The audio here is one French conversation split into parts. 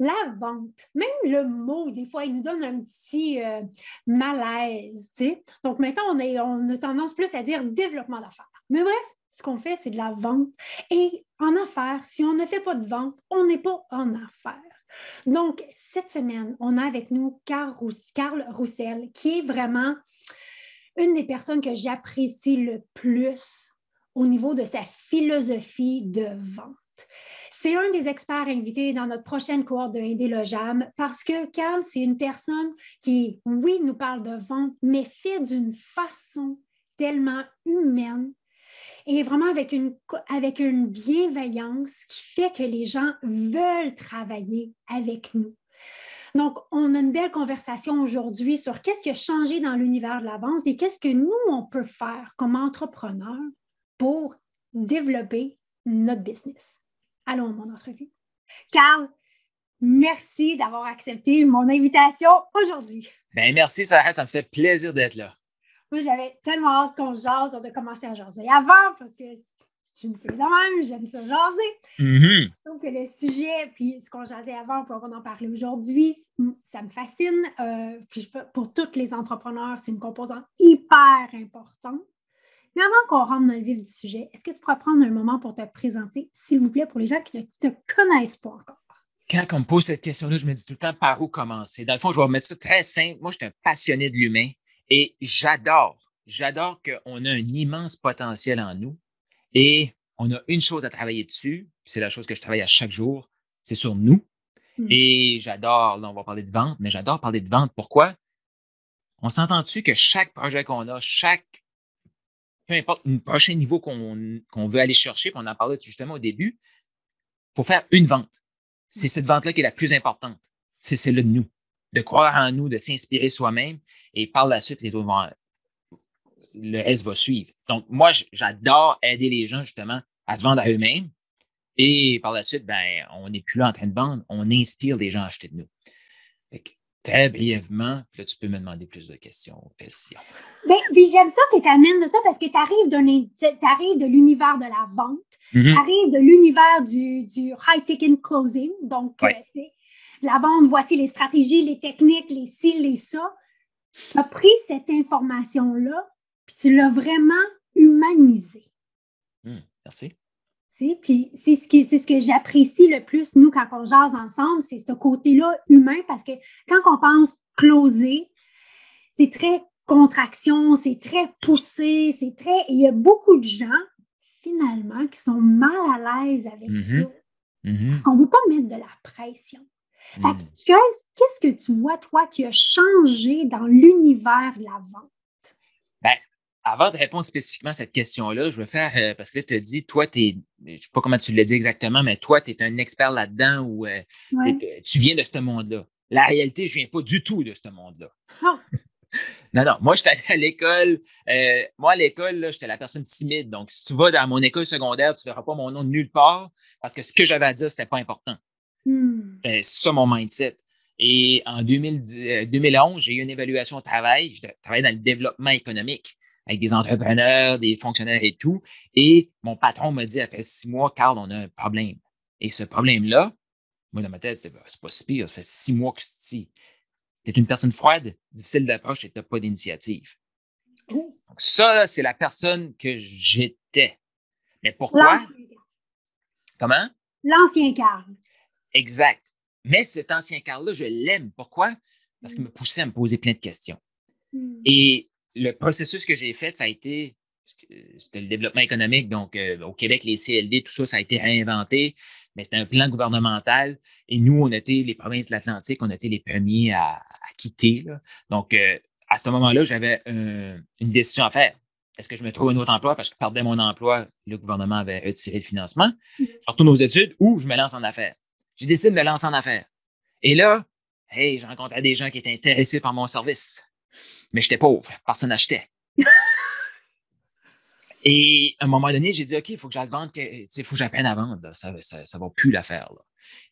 La vente, même le mot, des fois, il nous donne un petit malaise. Tu sais. Donc maintenant, on a tendance plus à dire développement d'affaires. Mais bref, ce qu'on fait, c'est de la vente. Et en affaires, si on ne fait pas de vente, on n'est pas en affaires. Donc, cette semaine, on a avec nous Carl Roussel, qui est vraiment une des personnes que j'apprécie le plus au niveau de sa philosophie de vente. C'est un des experts invités dans notre prochaine cohorte de Indélogeable parce que Carl, c'est une personne qui, oui, nous parle de vente, mais fait d'une façon tellement humaine et vraiment avec une bienveillance qui fait que les gens veulent travailler avec nous. Donc, on a une belle conversation aujourd'hui sur qu'est-ce qui a changé dans l'univers de la vente et qu'est-ce que nous, on peut faire comme entrepreneurs pour développer notre business. Allons à mon entrevue. Carl, merci d'avoir accepté mon invitation aujourd'hui. Bien, merci, Sarah, ça me fait plaisir d'être là. Moi, j'avais tellement hâte qu'on jase, on a commencé à jaser avant parce que je suis une fille de même, j'aime ça jaser. Donc, le sujet, puis ce qu'on jasait avant, puis on va en parler aujourd'hui, ça me fascine. Puis pour tous les entrepreneurs, c'est une composante hyper importante. Mais avant qu'on rentre dans le vif du sujet, est-ce que tu pourrais prendre un moment pour te présenter, s'il vous plaît, pour les gens qui ne te connaissent pas encore? Quand on me pose cette question-là, je me dis tout le temps par où commencer. Dans le fond, je vais remettre ça très simple. Moi, je suis un passionné de l'humain et j'adore qu'on a un immense potentiel en nous et on a une chose à travailler dessus, c'est la chose que je travaille à chaque jour, c'est sur nous. Et j'adore, là, on va parler de vente, mais j'adore parler de vente. Pourquoi? On s'entend-tu que chaque projet qu'on a, peu importe le prochain niveau qu'on veut aller chercher, puis on en parlait justement au début, il faut faire une vente. C'est cette vente-là qui est la plus importante. C'est celle-là de nous. De croire en nous, de s'inspirer soi-même et par la suite, les autres le reste va suivre. Donc, moi, j'adore aider les gens justement à se vendre à eux-mêmes et par la suite, ben, on n'est plus là en train de vendre, on inspire les gens à acheter de nous. Très brièvement, là, tu peux me demander plus de questions. Bien, puis j'aime ça que tu amènes de ça parce que tu arrives de l'univers de la vente, tu arrives de l'univers du high ticket closing, donc la vente, voici les stratégies, les techniques, les ci, les ça. Tu as pris cette information-là, puis tu l'as vraiment humanisée. Merci. Puis c'est ce que j'apprécie le plus, nous, quand on jase ensemble, c'est ce côté-là humain, parce que quand on pense closer, c'est très contraction, c'est très poussé, il y a beaucoup de gens, finalement, qui sont mal à l'aise avec ça. Parce qu'on ne veut pas mettre de la pression. Fait que, qu'est-ce que tu vois, toi, qui a changé dans l'univers de la vente? Ben, avant de répondre spécifiquement à cette question-là, je veux faire, parce que là, tu as dit, toi, je ne sais pas comment tu l'as dit exactement, mais toi, tu es un expert là-dedans ou tu viens de ce monde-là. La réalité, je ne viens pas du tout de ce monde-là. Oh. Non, moi, j'étais allé à l'école. Moi, à l'école, j'étais la personne timide. Donc, si tu vas dans mon école secondaire, tu ne verras pas mon nom nulle part parce que ce que j'avais à dire, ce n'était pas important. C'était ça mon mindset. Et en 2011, j'ai eu une évaluation au travail. Je travaillais dans le développement économique avec des entrepreneurs, des fonctionnaires et tout. Et mon patron m'a dit, après 6 mois, Carl, on a un problème. Et ce problème-là, moi, dans ma tête, c'est pas si pire. Ça fait 6 mois que c'est ici. Tu es une personne froide, difficile d'approche et tu n'as pas d'initiative. Donc ça, là, c'est la personne que j'étais. Mais pourquoi? Comment? L'ancien Carl. Exact. Mais cet ancien Carl-là, je l'aime. Pourquoi? Parce qu'il me poussait à me poser plein de questions. Et le processus que j'ai fait, ça a été, c'était le développement économique. Donc, au Québec, les CLD, tout ça, ça a été réinventé. Mais c'était un plan gouvernemental. Et nous, on était les provinces de l'Atlantique, on était les premiers à quitter. Là. Donc, à ce moment-là, j'avais une décision à faire. Est-ce que je me trouve un autre emploi parce que je perdais mon emploi, le gouvernement avait retiré le financement, je retourne aux études ou je me lance en affaires. J'ai décidé de me lancer en affaires. Et là, je rencontrais des gens qui étaient intéressés par mon service. Mais j'étais pauvre, personne n'achetait. Et à un moment donné, j'ai dit, OK, il faut que j'aille vendre, il faut que j'apprenne à vendre. Là. Ça va plus l'affaire. Là.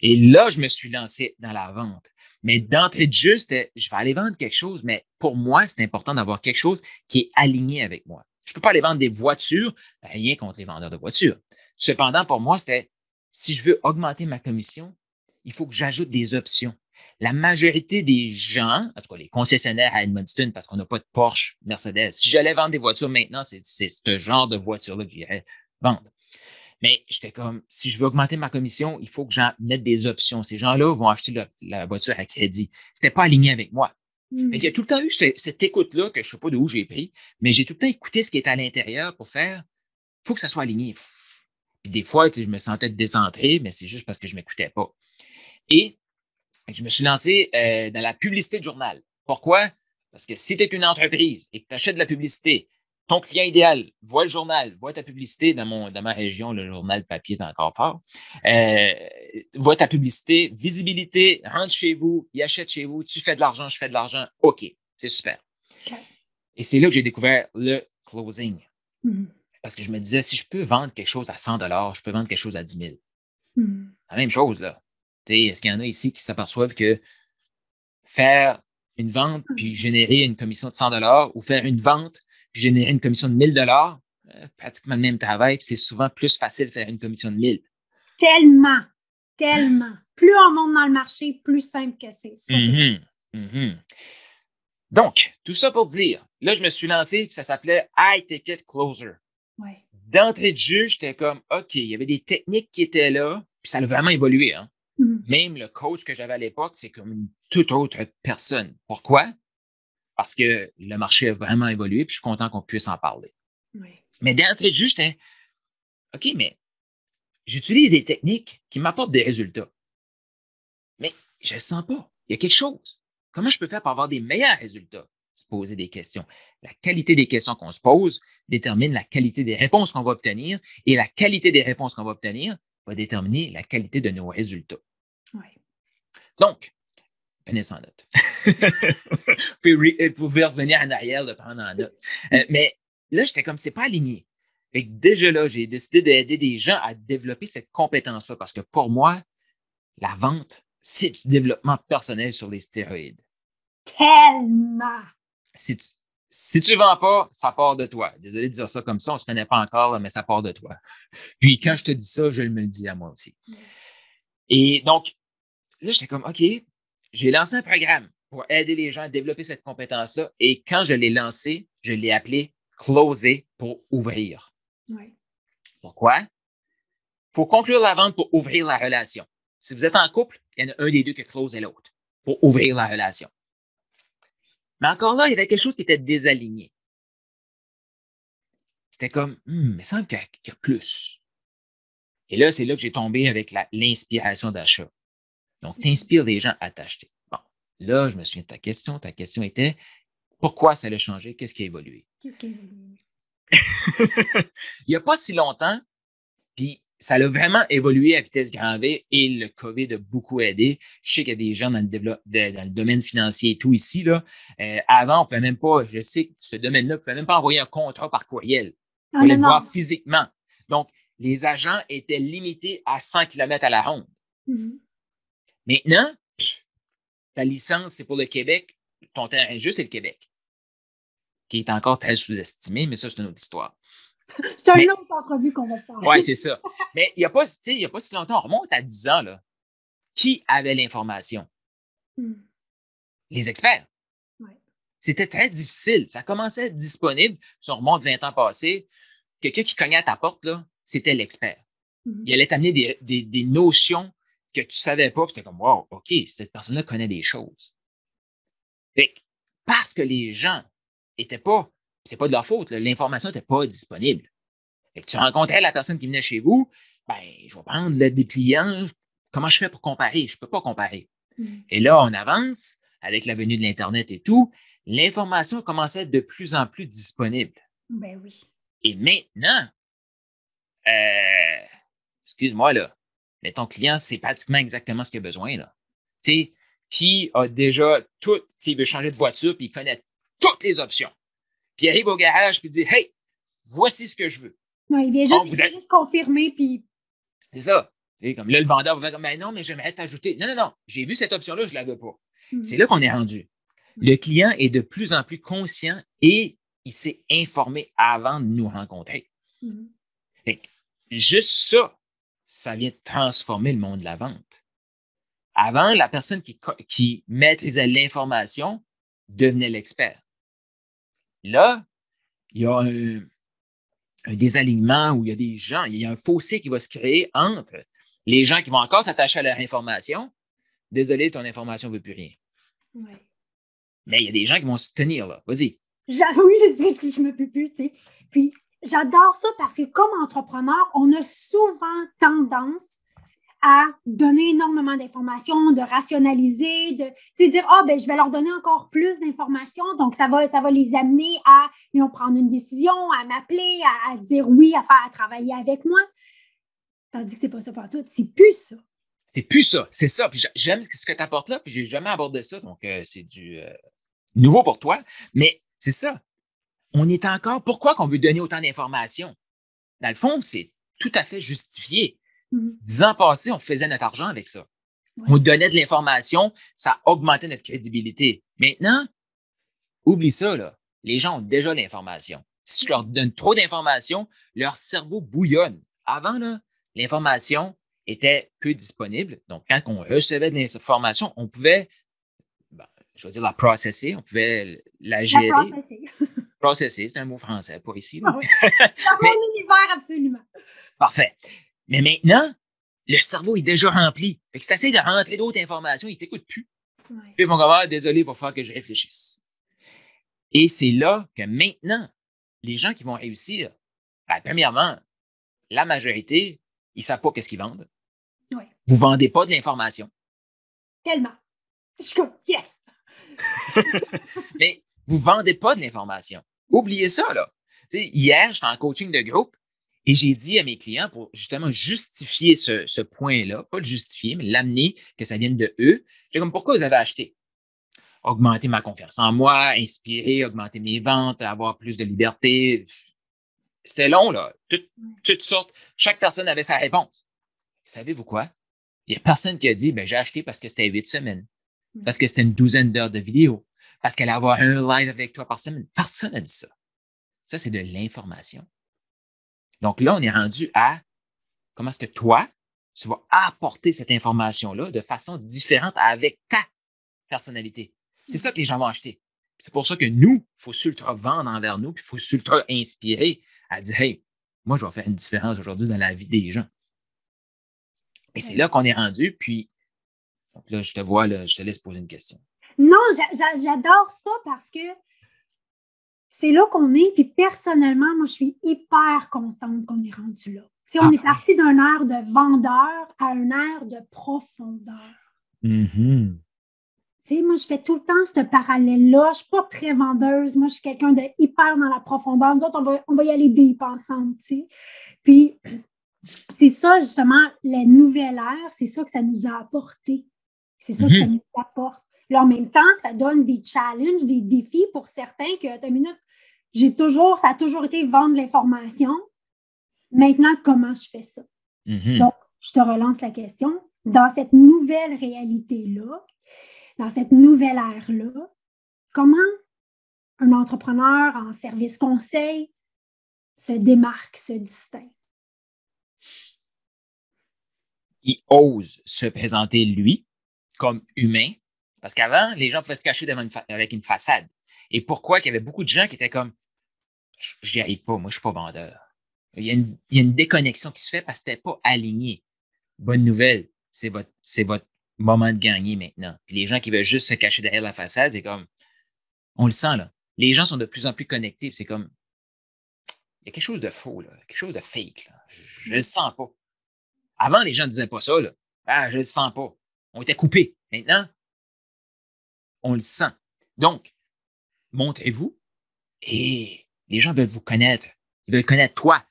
Et là, je me suis lancé dans la vente. Mais d'entrée de jeu, c'était, je vais aller vendre quelque chose, mais pour moi, c'est important d'avoir quelque chose qui est aligné avec moi. Je ne peux pas aller vendre des voitures, rien contre les vendeurs de voitures. Cependant, pour moi, c'était, si je veux augmenter ma commission, il faut que j'ajoute des options. La majorité des gens, en tout cas les concessionnaires à Edmundston, parce qu'on n'a pas de Porsche, Mercedes, si j'allais vendre des voitures maintenant, c'est ce genre de voiture-là que j'irais vendre. Mais j'étais comme, si je veux augmenter ma commission, il faut que j'en mette des options. Ces gens-là vont acheter la voiture à crédit. C'était pas aligné avec moi. Il y a tout le temps eu cette écoute-là que je ne sais pas d'où j'ai pris, mais j'ai tout le temps écouté ce qui est à l'intérieur pour faire, il faut que ça soit aligné. Puis des fois, je me sentais décentré, mais c'est juste parce que je ne m'écoutais pas. Et je me suis lancé dans la publicité de journal. Pourquoi? Parce que si tu es une entreprise et que tu achètes de la publicité, ton client idéal voit le journal, voit ta publicité dans ma région, le journal papier est encore fort, voit ta publicité, visibilité, rentre chez vous, il achète chez vous, tu fais de l'argent, je fais de l'argent, OK, c'est super. Okay. Et c'est là que j'ai découvert le closing. Parce que je me disais, si je peux vendre quelque chose à 100 $, je peux vendre quelque chose à 10 000. La même chose, là. Est-ce qu'il y en a ici qui s'aperçoivent que faire une vente puis générer une commission de 100 $ ou faire une vente puis générer une commission de 1000 $, pratiquement le même travail, puis c'est souvent plus facile de faire une commission de 1000. Tellement, tellement. Plus on monte dans le marché, plus simple que c'est. Ça, Donc, tout ça pour dire, là, je me suis lancé, puis ça s'appelait High Ticket Closer. Ouais. D'entrée de jeu, j'étais comme, OK, il y avait des techniques qui étaient là, puis ça a vraiment évolué. Hein? Même le coach que j'avais à l'époque, c'est comme une toute autre personne. Pourquoi? Parce que le marché a vraiment évolué, puis je suis content qu'on puisse en parler. Oui. Mais d'entrée de jeu, j'étais, OK, mais j'utilise des techniques qui m'apportent des résultats. Mais je ne sens pas. Il y a quelque chose. Comment je peux faire pour avoir des meilleurs résultats? Se poser des questions. La qualité des questions qu'on se pose détermine la qualité des réponses qu'on va obtenir, et la qualité des réponses qu'on va obtenir va déterminer la qualité de nos résultats. Oui. Donc, prenez ça en note. Vous pouvez revenir en arrière, le prendre en note. Mais là, j'étais comme, c'est pas aligné. Et déjà là, j'ai décidé d'aider des gens à développer cette compétence-là parce que pour moi, la vente, c'est du développement personnel sur les stéroïdes. Tellement! Si tu ne vends pas, ça part de toi. Désolé de dire ça comme ça, on ne se connaît pas encore, mais ça part de toi. Puis quand je te dis ça, je me le dis à moi aussi. Et donc, là, j'étais comme, OK, j'ai lancé un programme pour aider les gens à développer cette compétence-là. Et quand je l'ai lancé, je l'ai appelé Closer pour ouvrir. Oui. Pourquoi? Il faut conclure la vente pour ouvrir la relation. Si vous êtes en couple, il y en a un des deux qui close et l'autre pour ouvrir la relation. Mais encore là, il y avait quelque chose qui était désaligné. C'était comme, il me semble qu'il y a plus. Et là, c'est là que j'ai tombé avec l'inspiration d'achat. Donc, tu inspires les gens à t'acheter. Bon, là, je me souviens de ta question. Ta question était, pourquoi ça a changé? Qu'est-ce qui a évolué? Qu'est-ce qui a évolué? Il n'y a pas si longtemps, puis ça a vraiment évolué à vitesse grand V et le COVID a beaucoup aidé. Je sais qu'il y a des gens dans le domaine financier et tout ici. Là. Avant, on ne pouvait même pas, je sais que ce domaine-là, on ne pouvait même pas envoyer un contrat par courriel. Il fallait le voir physiquement. Donc, les agents étaient limités à 100 km à la ronde. Maintenant, ta licence, c'est pour le Québec. Ton terrain de jeu, c'est le Québec, qui est encore très sous-estimé, mais ça, c'est une autre histoire. C'est une autre entrevue qu'on va faire. Oui, c'est ça. Mais il n'y a pas si longtemps, on remonte à 10 ans, là. Qui avait l'information? Les experts. Ouais. C'était très difficile. Ça commençait à être disponible. Si on remonte 20 ans passés, quelqu'un qui cognait à ta porte, là, c'était l'expert. Il allait t'amener des notions que tu ne savais pas, puis c'est comme, wow, OK, cette personne-là connaît des choses. Fait que, parce que les gens n'étaient pas, c'est pas de leur faute, l'information n'était pas disponible. Fait que tu rencontrais la personne qui venait chez vous, ben, je vais prendre le dépliant. Comment je fais pour comparer? Je ne peux pas comparer. Et là, on avance avec la venue de l'Internet et tout. L'information commence à être de plus en plus disponible. Ben oui. Et maintenant, excuse-moi, là, mais ton client, c'est pratiquement exactement ce qu'il a besoin, là. Tu sais, qui a déjà tout, il veut changer de voiture, puis il connaît toutes les options. Puis il arrive au garage, puis il dit, hey, voici ce que je veux. Ouais, il vient juste confirmer, puis. C'est ça. C'est comme là, le vendeur va faire comme, ben non, mais j'aimerais t'ajouter. Non, non, non, j'ai vu cette option-là, je ne l'avais pas. C'est là qu'on est rendu. Le client est de plus en plus conscient et il s'est informé avant de nous rencontrer. Fait que juste ça, ça vient transformer le monde de la vente. Avant, la personne qui maîtrisait l'information devenait l'expert. Là, il y a un désalignement où il y a des gens, il y a un fossé qui va se créer entre les gens qui vont encore s'attacher à leur information. Désolé, ton information ne veut plus rien. Ouais. Mais il y a des gens qui vont se tenir là. Vas-y. Oui, je me peux plus, tu sais. Puis, j'adore ça parce que comme entrepreneur, on a souvent tendance à donner énormément d'informations, de rationaliser, de dire, ben, je vais leur donner encore plus d'informations. Donc, ça va les amener à ils vont prendre une décision, à m'appeler, à dire oui, à travailler avec moi. Tandis que c'est pas ça pour tout. C'est plus ça. C'est plus ça. C'est ça. Puis j'aime ce que tu apportes là, puis j'ai jamais abordé ça. Donc, c'est du nouveau pour toi. Mais c'est ça. On est encore. Pourquoi qu'on veut donner autant d'informations? Dans le fond, c'est tout à fait justifié. 10 ans passés, on faisait notre argent avec ça. Ouais. On donnait de l'information, ça augmentait notre crédibilité. Maintenant, oublie ça, là. Les gens ont déjà l'information. Si tu leur donnes trop d'informations, leur cerveau bouillonne. Avant, là, l'information était peu disponible. Donc, quand on recevait de l'information, on pouvait, je vais dire la processer, on pouvait la gérer. La processer. Processer, c'est un mot français pour ici. Ah oui. Dans mon univers, absolument. Parfait. Mais maintenant, le cerveau est déjà rempli. Fait que si tu essaies de rentrer d'autres informations, il ne t'écoute plus. Ouais. Puis ils vont dire, désolé, il va falloir que je réfléchisse. Et c'est là que maintenant, les gens qui vont réussir, premièrement, la majorité, ils ne savent pas qu'est-ce qu'ils vendent. Ouais. Vous ne vendez pas de l'information. Tellement. Je suis comme, yes! Mais vous ne vendez pas de l'information. Oubliez ça, là. T'sais, hier, j'étais en coaching de groupe et j'ai dit à mes clients pour justement justifier ce point-là, pas le justifier, mais l'amener, que ça vienne de eux. J'ai comme, pourquoi vous avez acheté? Augmenter ma confiance en moi, inspirer, augmenter mes ventes, avoir plus de liberté. C'était long, là. Toutes sortes. Chaque personne avait sa réponse. Savez-vous quoi? Il n'y a personne qui a dit, j'ai acheté parce que c'était 8 semaines, parce que c'était une douzaine d'heures de vidéos, parce qu'elle allait avoir un live avec toi par semaine. Personne n'a dit ça. Ça, c'est de l'information. Donc là, on est rendu à comment est-ce que toi, tu vas apporter cette information-là de façon différente avec ta personnalité. C'est ça que les gens vont acheter. C'est pour ça que nous, il faut s'ultra vendre envers nous, puis il faut s'ultra inspirer à dire, hey, moi, je vais faire une différence aujourd'hui dans la vie des gens. Et c'est là qu'on est rendu, puis donc là, je te vois, là, je te laisse poser une question. Non, j'adore ça parce que c'est là qu'on est, puis personnellement, moi, je suis hyper contente qu'on est rendu là. On est parti d'un air de vendeur à un air de profondeur. Mm-hmm. Moi, je fais tout le temps ce parallèle-là. Je ne suis pas très vendeuse. Moi, je suis quelqu'un de hyper dans la profondeur. Nous autres, on va y aller deep ensemble. Puis, c'est ça, justement, la nouvelle ère, c'est ça que ça nous a apporté. C'est ça que ça nous apporte. Là, en même temps, ça donne des challenges, des défis pour certains que, attends une minute, ça a toujours été vendre l'information. Maintenant, comment je fais ça? Mm-hmm. Donc, je te relance la question. Dans cette nouvelle réalité-là, dans cette nouvelle ère-là, comment un entrepreneur en service conseil se démarque, se distingue? Il ose se présenter, lui, comme humain, parce qu'avant, les gens pouvaient se cacher avec une façade. Et pourquoi? Il y avait beaucoup de gens qui étaient comme, je n'y arrive pas, moi, je ne suis pas vendeur. Il y a une déconnexion qui se fait parce que ce n'était pas aligné. Bonne nouvelle, c'est votre moment de gagner maintenant. Puis les gens qui veulent juste se cacher derrière la façade, c'est comme, on le sent, là. Les gens sont de plus en plus connectés, puis c'est comme, il y a quelque chose de faux, là, quelque chose de fake, là. Je ne le sens pas. Avant, les gens ne disaient pas ça, là. Ah, je ne le sens pas. On était coupés. Maintenant, on le sent. Donc, montrez-vous et les gens veulent vous connaître. Ils veulent connaître toi.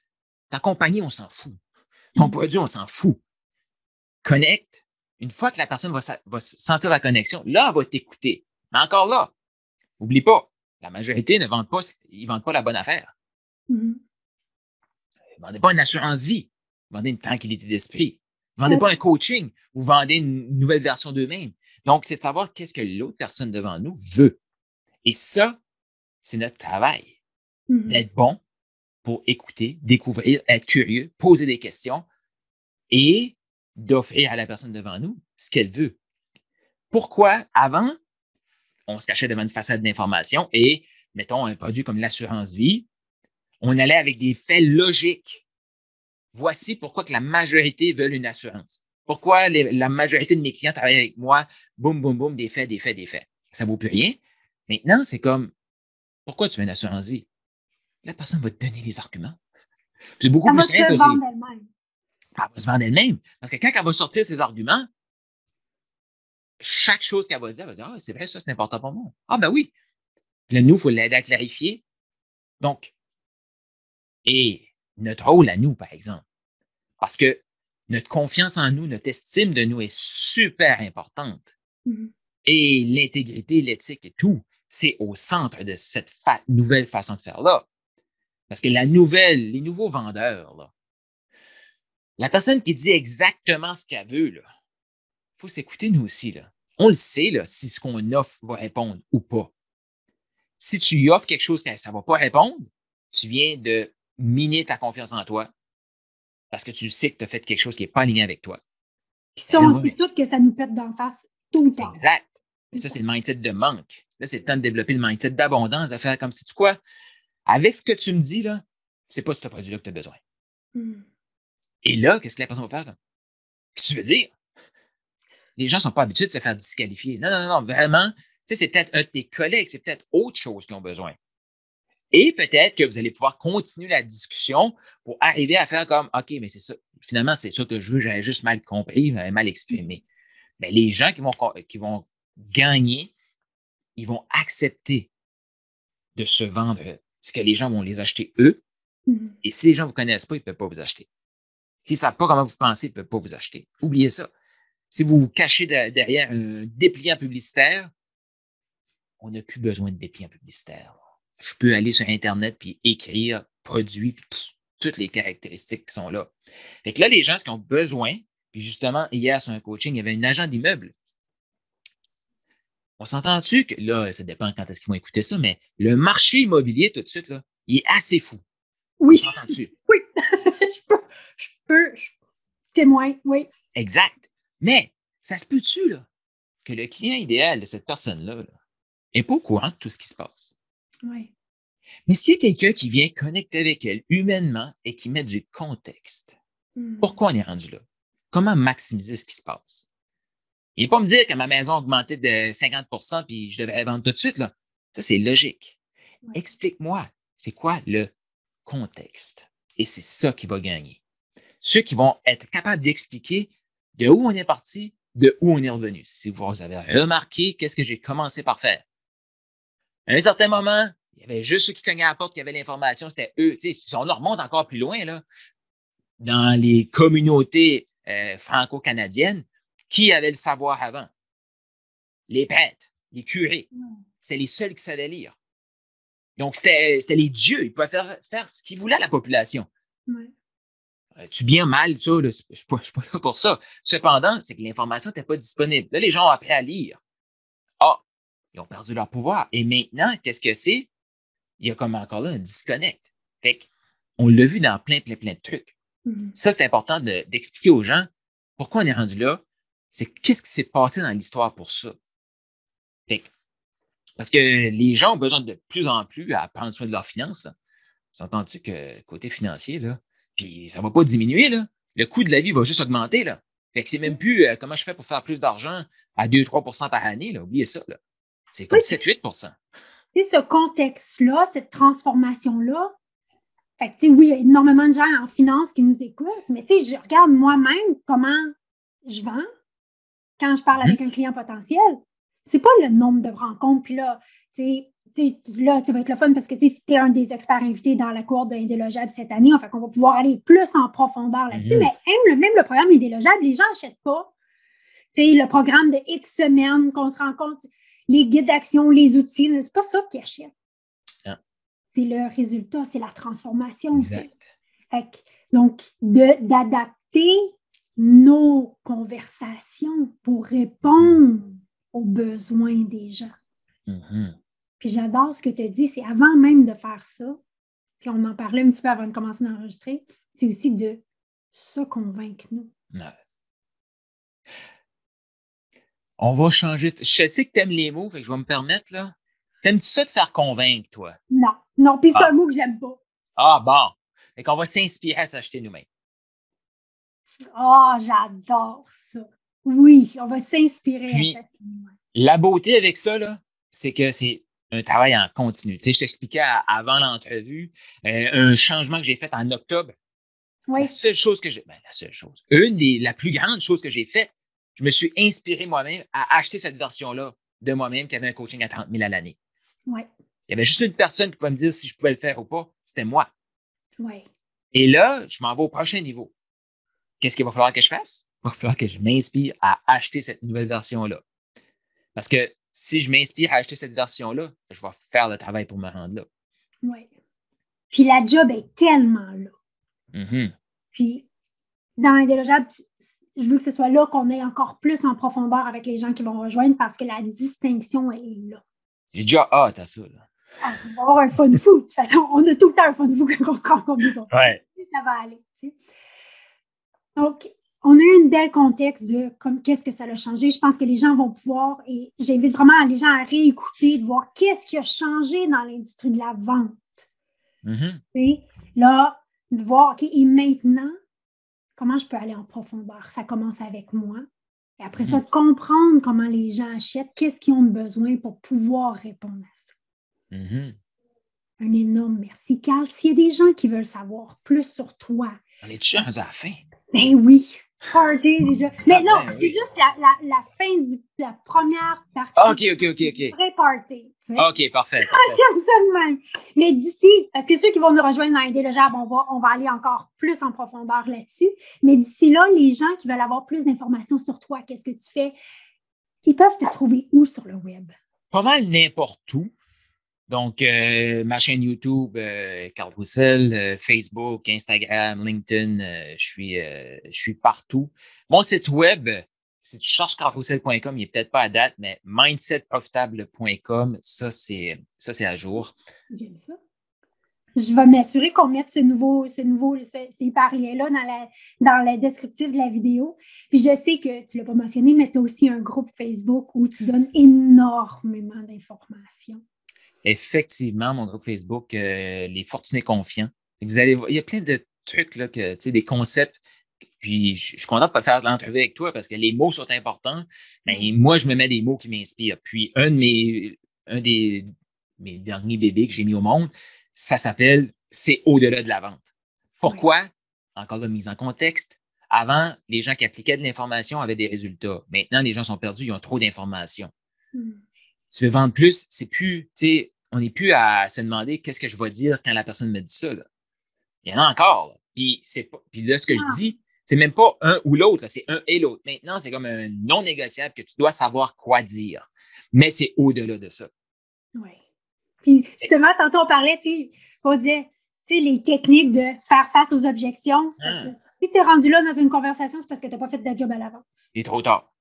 Ta compagnie, on s'en fout. Ton produit, on s'en fout. Connecte. Une fois que la personne va sentir la connexion, là, elle va t'écouter. Mais encore là, n'oublie pas, la majorité ne vendent pas, ils ne vendent pas la bonne affaire. Mm-hmm. Vous ne vendez pas une assurance vie. Vous vendez une tranquillité d'esprit. Vous ne vendez pas un coaching. Vous vendez une nouvelle version d'eux-mêmes. Donc, c'est de savoir qu'est-ce que l'autre personne devant nous veut. Et ça, c'est notre travail. Mm-hmm. D'être bon pour écouter, découvrir, être curieux, poser des questions et d'offrir à la personne devant nous ce qu'elle veut. Pourquoi avant, on se cachait devant une façade d'information et, mettons, un produit comme l'assurance vie, on allait avec des faits logiques. Voici pourquoi que la majorité veulent une assurance. Pourquoi la majorité de mes clients travaillent avec moi, boum, boum, boum, des faits, des faits, des faits. Ça ne vaut plus rien. Maintenant, c'est comme, pourquoi tu veux une assurance vie? La personne va te donner les arguments. C'est beaucoup Ça plus va se simple aussi. vendre elle-même. Elle va se vendre elle-même. Parce que quand elle va sortir ses arguments, chaque chose qu'elle va dire, elle va dire, ah, c'est vrai, ça, c'est important pour moi. Ah, ben oui. Puis là, nous, il faut l'aider à clarifier. Donc, et notre rôle à nous, par exemple, parce que notre confiance en nous, notre estime de nous est super importante. Mm-hmm. Et l'intégrité, l'éthique et tout, c'est au centre de cette nouvelle façon de faire là. Parce que les nouveaux vendeurs, là, la personne qui dit exactement ce qu'elle veut, il faut s'écouter nous aussi. Là. On le sait là, si ce qu'on offre va répondre ou pas. Si tu lui offres quelque chose que ça ne va pas répondre, tu viens de miner ta confiance en toi parce que tu sais que tu as fait quelque chose qui n'est pas aligné avec toi. Puis ça, on sait tous que ça nous pète d'en face tout le temps. Exact. Mais ça, c'est le mindset de manque. Là, c'est le temps de développer le mindset d'abondance, de faire comme si tu quoi. Avec ce que tu me dis, là, c'est pas ce produit-là que tu as besoin. Mm. Et là, qu'est-ce que la personne va faire? Là? Qu'est-ce que tu veux dire? Les gens ne sont pas habitués de se faire disqualifier. Non, non, non, vraiment. Tu sais, c'est peut-être un de tes collègues, c'est peut-être autre chose qu'ils ont besoin. Et peut-être que vous allez pouvoir continuer la discussion pour arriver à faire comme, OK, mais c'est ça. Finalement, c'est ça que je veux, j'avais juste mal compris, j'avais mal exprimé. Mais les gens qui vont gagner, ils vont accepter de se vendre ce que les gens vont les acheter eux. Mm-hmm. Et si les gens ne vous connaissent pas, ils ne peuvent pas vous acheter. S'ils ne savent pas comment vous pensez, ils ne peuvent pas vous acheter. Oubliez ça. Si vous vous cachez derrière un dépliant publicitaire, on n'a plus besoin de dépliant publicitaire. Je peux aller sur Internet puis écrire produit, puis toutes les caractéristiques qui sont là. Fait que là, les gens, ce qu'ils ont besoin, puis justement, hier, sur un coaching, il y avait un agent d'immeuble. On s'entend-tu que, là, ça dépend quand est-ce qu'ils vont écouter ça, mais le marché immobilier, tout de suite, là, il est assez fou. Oui. On s'entend-tu? Oui. je peux témoin, oui. Exact. Mais, ça se peut-tu, là, que le client idéal de cette personne-là n'est pas au courant de tout ce qui se passe? Oui. Mais s'il y a quelqu'un qui vient connecter avec elle humainement et qui met du contexte, pourquoi on est rendu là? Comment maximiser ce qui se passe? Il ne va pas me dire que ma maison a augmenté de 50% puis je devrais la vendre tout de suite. Là. Ça, c'est logique. Ouais. Explique-moi, c'est quoi le contexte? Et c'est ça qui va gagner. Ceux qui vont être capables d'expliquer de où on est parti, de où on est revenu. Si vous avez remarqué, qu'est-ce que j'ai commencé par faire? À un certain moment, il y avait juste ceux qui cognaient à la porte qui avaient l'information, c'était eux. Tu sais, si on remonte encore plus loin, là, dans les communautés franco-canadiennes, qui avait le savoir avant? Les prêtres, les curés. C'était les seuls qui savaient lire. Donc, c'était les dieux. Ils pouvaient faire ce qu'ils voulaient à la population. Ouais. Tu bien mal, ça, là, je ne suis pas là pour ça. Cependant, c'est que l'information n'était pas disponible. Là, les gens ont appris à lire. Ah, ils ont perdu leur pouvoir. Et maintenant, qu'est-ce que c'est? Il y a comme encore là un disconnect. Fait qu'on l'a vu dans plein de trucs. Mm-hmm. Ça, c'est important d'expliquer aux gens pourquoi on est rendu là. C'est qu'est-ce qui s'est passé dans l'histoire pour ça. Fait parce que les gens ont besoin de plus en plus à prendre soin de leurs finances. S'entends-tu que côté financier, là, puis ça ne va pas diminuer, là. Le coût de la vie va juste augmenter, là. Fait que c'est même plus comment je fais pour faire plus d'argent à 2-3% par année, là. Oubliez ça, là. C'est comme 7-8%. Tu sais, ce contexte-là, cette transformation-là, fait que, oui, il y a énormément de gens en finance qui nous écoutent, mais tu sais, je regarde moi-même comment je vends quand je parle avec un client potentiel. C'est pas le nombre de rencontres, puis là, là, ça va être le fun parce que tu es un des experts invités dans la cohorte de Indélogeable cette année. Enfin, on va pouvoir aller plus en profondeur là-dessus. Mais même le programme Indélogeable, les gens n'achètent pas. Le programme de X semaines, qu'on se rend compte, les guides d'action, les outils, c'est pas ça qu'ils achètent. Non. C'est le résultat, c'est la transformation. Exact. Donc, d'adapter nos conversations pour répondre aux besoins des gens. Mm-hmm. Puis j'adore ce que tu dis, c'est avant même de faire ça, puis on en parlait un petit peu avant de commencer d'enregistrer, c'est aussi de se convaincre nous. Ouais. On va changer. Je sais que tu aimes les mots, fait que je vais me permettre, là. T'aimes-tu ça de faire convaincre, toi? Non, non, puis c'est un Ah, mot que j'aime pas. ah bon. Fait qu'on va s'inspirer à s'acheter nous-mêmes. Oh, j'adore ça. Oui, on va s'inspirer à ça. Puis, la beauté avec ça, là, c'est que c'est un travail en continu. Tu sais, je t'expliquais avant l'entrevue un changement que j'ai fait en octobre. Oui. La seule chose que j'ai. Ben, la seule chose. La plus grande chose que j'ai faite, je me suis inspiré moi-même à acheter cette version-là de moi-même qui avait un coaching à 30 000 à l'année. Oui. Il y avait juste une personne qui pouvait me dire si je pouvais le faire ou pas. C'était moi. Oui. Et là, je m'en vais au prochain niveau. Qu'est-ce qu'il va falloir que je fasse? Il va falloir que je m'inspire à acheter cette nouvelle version-là. Parce que si je m'inspire à acheter cette version-là, je vais faire le travail pour me rendre là. Oui. Puis la job est tellement là. Mm-hmm. Puis dans Indélogeable, je veux que ce soit là qu'on ait encore plus en profondeur avec les gens qui vont rejoindre parce que la distinction est là. J'ai déjà hâte à ça. Là. Ah, on va avoir un fun fou. De toute façon, on a tout le temps un fun fou quand on se rencontre nous autres. Ouais. Ça va aller. Tu sais. Donc, on a eu un bel contexte de qu'est-ce que ça a changé. Je pense que les gens vont pouvoir, et j'invite vraiment les gens à réécouter, de voir qu'est-ce qui a changé dans l'industrie de la vente. Mm-hmm. Et là, de voir, OK, et maintenant, comment je peux aller en profondeur? Ça commence avec moi. Et après ça, comprendre comment les gens achètent, qu'est-ce qu'ils ont besoin pour pouvoir répondre à ça. Mm-hmm. Un énorme merci. Carl, s'il y a des gens qui veulent savoir plus sur toi. On est déjà rendu à la fin. Ben oui, party déjà. Mais non, ben c'est oui. juste la fin de la première partie. OK. Vrai party. Tu sais? OK, parfait. J'aime ça de même. Mais d'ici, parce que ceux qui vont nous rejoindre dans Indélogeable, on va aller encore plus en profondeur là-dessus. Mais d'ici là, les gens qui veulent avoir plus d'informations sur toi, qu'est-ce que tu fais, ils peuvent te trouver où sur le web? Pas mal n'importe où. Donc, ma chaîne YouTube, Carl Roussel, Facebook, Instagram, LinkedIn, je suis partout. Mon site web, si tu cherches carlroussel.com, il n'est peut-être pas à date, mais mindsetprofitable.com, ça, c'est à jour. J'aime ça. Je vais m'assurer qu'on mette ces hyperliens-là dans le descriptif de la vidéo. Puis je sais que tu ne l'as pas mentionné, mais tu as aussi un groupe Facebook où tu donnes énormément d'informations. Effectivement, mon groupe Facebook, Les Fortunés Confiants. Vous allez voir, il y a plein de trucs, là, des concepts. Puis, je suis content de faire l'entrevue avec toi parce que les mots sont importants. Mais moi, je me mets des mots qui m'inspirent. Puis, un des mes derniers bébés que j'ai mis au monde, ça s'appelle « C'est au-delà de la vente ». Pourquoi? Encore là, mise en contexte. Avant, les gens qui appliquaient de l'information avaient des résultats. Maintenant, les gens sont perdus, ils ont trop d'informations. Tu veux vendre plus, c'est plus, tu sais, on n'est plus à se demander qu'est-ce que je vais dire quand la personne me dit ça. Là. Il y en a encore. Là. Puis là, ce que je dis, c'est même pas un ou l'autre, c'est un et l'autre. Maintenant, c'est comme un non négociable que tu dois savoir quoi dire. Mais c'est au-delà de ça. Oui. Puis justement, tantôt on parlait, tu sais, on disait, tu sais, les techniques de faire face aux objections. C'est parce que si tu es rendu là dans une conversation, c'est parce que tu n'as pas fait ta job à l'avance. Il est trop tard.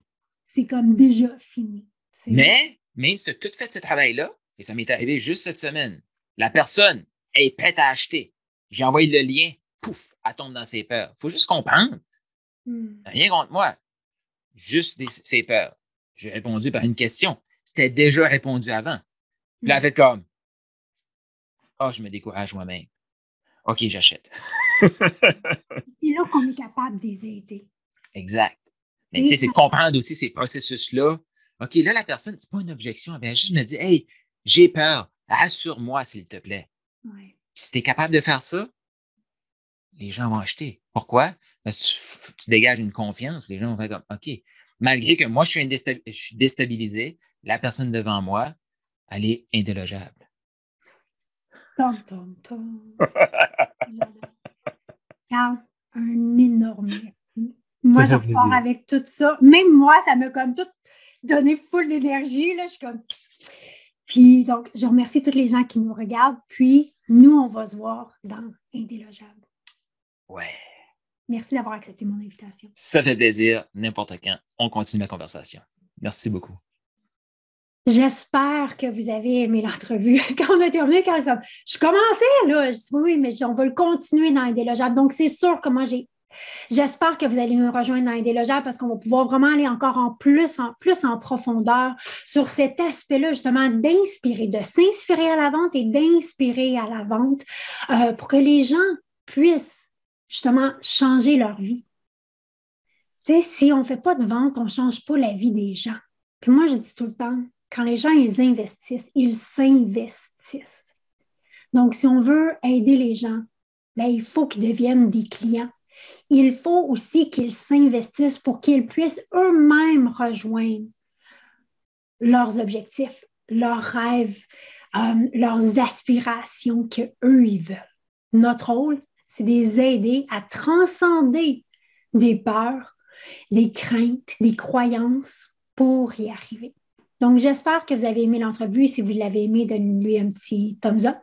C'est comme déjà fini. T'sais. Mais, même si tu as tout fait ce travail-là, et ça m'est arrivé juste cette semaine, la personne est prête à acheter. J'ai envoyé le lien, pouf, elle tombe dans ses peurs. Il faut juste comprendre. Rien contre moi. Juste ses peurs. J'ai répondu par une question. C'était déjà répondu avant. Puis là, elle a fait comme je me décourage moi-même. OK, j'achète. C'est là qu'on est capable de les aider. Exact. Mais tu sais, c'est de comprendre aussi ces processus-là. OK, là, la personne, c'est pas une objection. Elle vient juste me dire, hey, j'ai peur. Rassure-moi, s'il te plaît. Ouais. Si tu es capable de faire ça, les gens vont acheter. Pourquoi? Parce que tu dégages une confiance. Les gens vont faire comme, OK. Malgré que moi, je suis déstabilisé, la personne devant moi, elle est indélogeable. Carl, un énorme merci. Moi, je repars avec tout ça. Même moi, ça m'a comme tout donné full d'énergie. Là. Je suis comme... Puis, donc, je remercie tous les gens qui nous regardent. Puis, nous, on va se voir dans Indélogeable. Ouais. Merci d'avoir accepté mon invitation. Ça fait plaisir, n'importe quand. On continue la conversation. Merci beaucoup. J'espère que vous avez aimé l'entrevue. Quand on a terminé, quand je commençais, là, je dis oui, mais on va le continuer dans Indélogeable. Donc, c'est sûr que moi, j'ai J'espère que vous allez nous rejoindre dans Indélogeable parce qu'on va pouvoir vraiment aller encore plus en profondeur sur cet aspect-là, justement, d'inspirer, de s'inspirer à la vente et d'inspirer à la vente pour que les gens puissent justement changer leur vie. Tu sais, si on ne fait pas de vente, on ne change pas la vie des gens. Puis moi, je dis tout le temps, quand les gens, ils investissent, ils s'investissent. Donc, si on veut aider les gens, bien, il faut qu'ils deviennent des clients. Il faut aussi qu'ils s'investissent pour qu'ils puissent eux-mêmes rejoindre leurs objectifs, leurs rêves, leurs aspirations qu'eux, ils veulent. Notre rôle, c'est de les aider à transcender des peurs, des craintes, des croyances pour y arriver. Donc, j'espère que vous avez aimé l'entrevue. Si vous l'avez aimé, donnez-lui un petit thumbs up.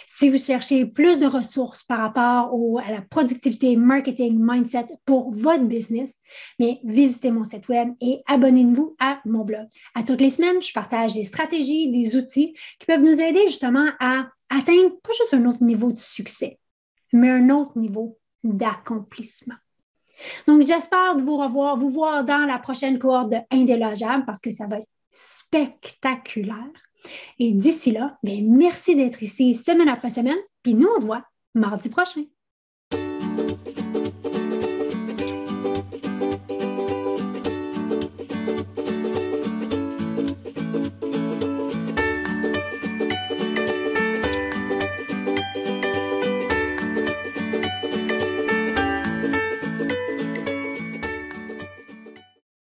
Si vous cherchez plus de ressources par rapport à la productivité, marketing, mindset pour votre business, mais visitez mon site web et abonnez-vous à mon blog. À toutes les semaines, je partage des stratégies, des outils qui peuvent nous aider justement à atteindre pas juste un autre niveau de succès, mais un autre niveau d'accomplissement. Donc, j'espère vous voir dans la prochaine cohorte de Indélogeable parce que ça va être spectaculaire. Et d'ici là, bien, merci d'être ici semaine après semaine. Puis nous, on se voit mardi prochain.